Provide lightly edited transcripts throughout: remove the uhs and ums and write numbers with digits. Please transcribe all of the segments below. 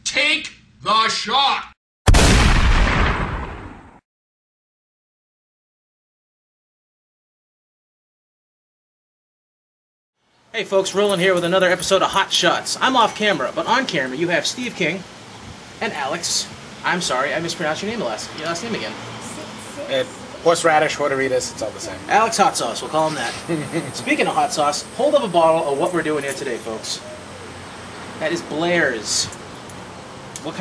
Take the shot! Hey folks, Roland here with another episode of Hot Shots. I'm off camera, but on camera you have Steve King and Alex. I'm sorry, I mispronounced your last name again. Horseradish, hortaritas, it's all the same. Alex Hot Sauce, we'll call him that. Speaking of hot sauce, hold up a bottle of what we're doing here today, folks. That is Blair's. What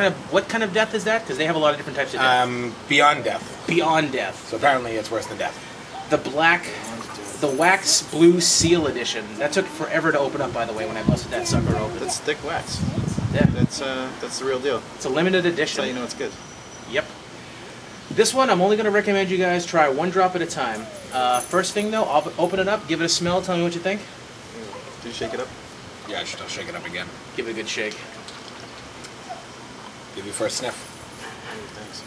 kind of death is that? Because they have a lot of different types of death. Beyond death. Beyond death. So apparently it's worse than death. The wax blue seal edition. That took forever to open up, by the way, when I busted that sucker open. That's thick wax. Yeah. That's the real deal. It's a limited edition. That's how you know it's good. Yep. This one, I'm only going to recommend you guys try one drop at a time. First thing, though, I'll open it up, give it a smell, tell me what you think. Do you shake it up? Yeah, I'll shake it up again. Give it a good shake. Give you first sniff. Thanks.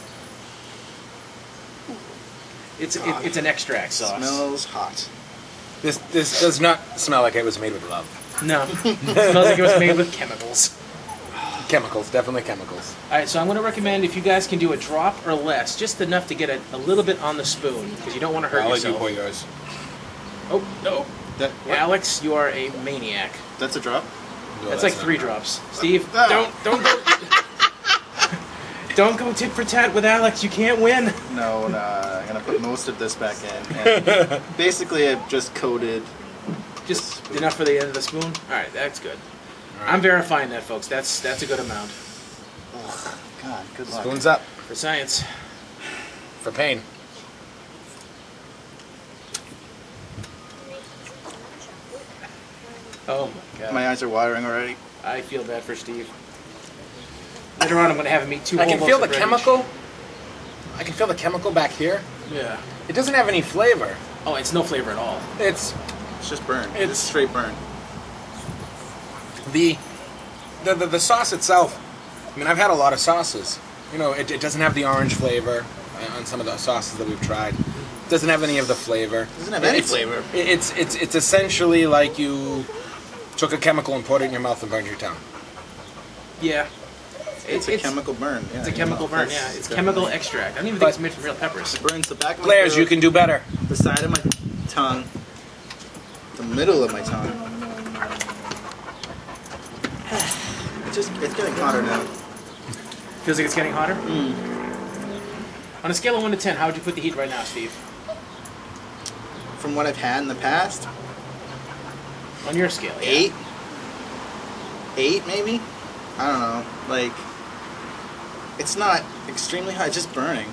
It's an extract sauce. Smells hot. This does not smell like it was made with love. No. It smells like it was made with chemicals. Chemicals, definitely chemicals. Alright, so I'm going to recommend if you guys can do a drop or less, just enough to get a little bit on the spoon, because you don't want to hurt I'll let yourself. you pour yours. Oh, no. Alex, you are a maniac. That's a drop? No, That's like not. 3 drops. Steve, No. don't go... Don't go tit for tat with Alex, you can't win. No, I'm going to put most of this back in. And basically, I've just coated... Just enough for the end of the spoon? Alright, that's good. All right. I'm verifying that, folks. That's a good amount. Oh, God, good luck. Spoons up. For science. For pain. Oh my god. My eyes are watering already. I feel bad for Steve. Later on, I'm going to have him eat 2 I can whole feel the loaves of bread chemical. I can feel the chemical back here. each. Yeah. It doesn't have any flavor. Oh, it's no flavor at all. It's It's just burn. It's- It's straight burn. the sauce itself. I mean, I've had a lot of sauces. You know, it doesn't have the orange flavor on some of the sauces that we've tried. It doesn't have any of the flavor. It doesn't have any flavor. It's essentially like you took a chemical and poured it in your mouth and burned your tongue. Yeah. It's a chemical burn. Yeah, It's a you chemical know, burn, that's yeah. It's definitely- chemical extract. I don't even think it's made from real peppers. It burns the back of my Blair's, throat, you can do better. the side of my tongue, the middle of my tongue. It's getting hotter now. Feels like it's getting hotter? Mm. On a scale of 1 to 10, how would you put the heat right now, Steve? From what I've had in the past, On your scale, yeah. 8. 8 maybe? I don't know. Like, it's not extremely hot, it's just burning.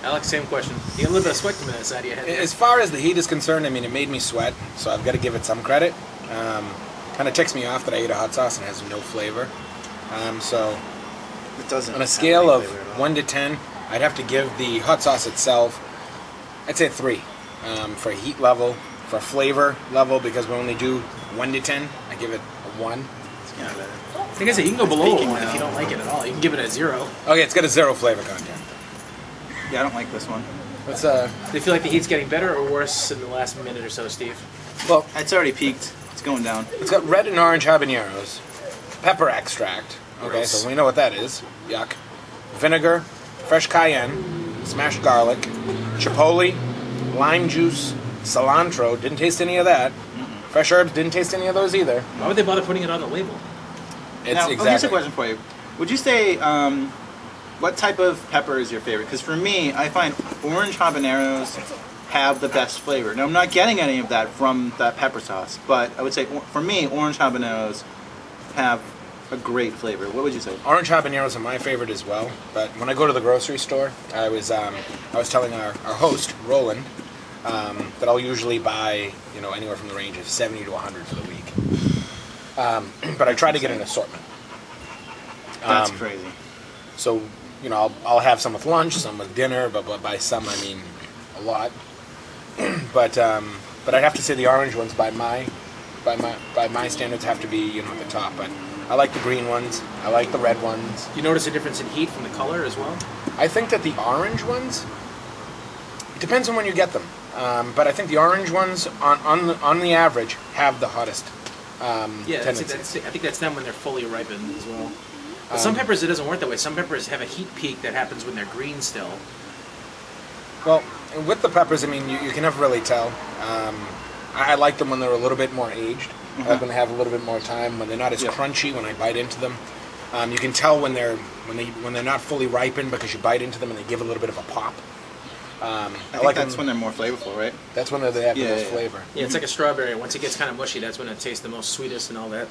Alex, same question. You got a little bit of sweat coming inside of your head. As far as the heat is concerned, I mean, it made me sweat, so I've got to give it some credit. Kind of ticks me off that I ate a hot sauce and it has no flavor. So It doesn't. on a have scale any of flavor at all. 1 to 10, I'd have to give the hot sauce itself, I'd say 3. For heat level, for flavor level, because we only do 1 to 10, I give it a 1. It's kind of better. Like I said, you can go below a peaking 1 if now. you don't like it at all. You can give it a 0. Okay, it's got a 0 flavor content. Yeah, I don't like this one. Let's, Do you feel like the heat's getting better or worse in the last minute or so, Steve? well, It's already peaked. It's going down. it's got red and orange habaneros, pepper extract. Okay, Gross. so we know what that is. Yuck. Vinegar, fresh cayenne, smashed garlic, chipotle, lime juice, cilantro. Didn't taste any of that. Fresh herbs. Didn't taste any of those either. Why would they bother putting it on the label? It's Now, here's a exactly. question for you. Would you say, what type of pepper is your favorite? Because for me, I find orange habaneros have the best flavor. Now, I'm not getting any of that from that pepper sauce, but I would say, for me, orange habaneros have a great flavor. What would you say? Orange habaneros are my favorite as well. But when I go to the grocery store, I was telling our host Roland that I'll usually buy anywhere from the range of 70 to 100 for the week. But I try to get an assortment. That's crazy. So I'll have some with lunch, some with dinner, but by some I mean a lot. but I'd have to say the orange ones by my standards have to be at the top. But I like the green ones. I like the red ones. Do you notice a difference in heat from the color as well? I think that the orange ones. It depends on when you get them. But I think the orange ones on the average have the hottest Yeah, tendencies. I think that's them when they're fully ripened as well. But some peppers, it doesn't work that way. Some peppers have a heat peak that happens when they're green still. Well, with the peppers, I mean, you can never really tell. I like them when they're a little bit more aged. I like when they have a little bit more time, when they're not as crunchy when I bite into them. You can tell when they're not fully ripened because you bite into them and they give a little bit of a pop. I think that's when they're more flavorful, right? That's when they have the most flavor. Yeah, it's like a strawberry. Once it gets kind of mushy, that's when it tastes the most sweetest and all that.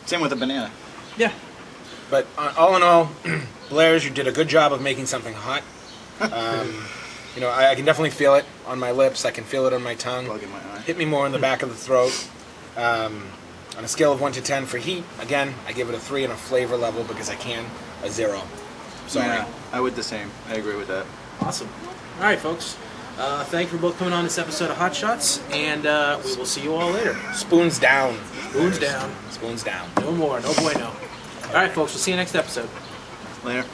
Same with a banana. Yeah. But all in all, Blair's, you did a good job of making something hot. You know, I can definitely feel it on my lips. I can feel it on my tongue. Bug in my eye. Hit me more in the back of the throat. On a scale of 1 to 10 for heat, again, I give it a 3 on a flavor level because I can. A 0. Sorry. Yeah, I would the same. I agree with that. Awesome. All right, folks. Thank you for both coming on this episode of Hot Shots, and we will see you all later. Spoons down. Spoons down. Spoons down. No more. No bueno. All right, folks. We'll see you next episode. Later.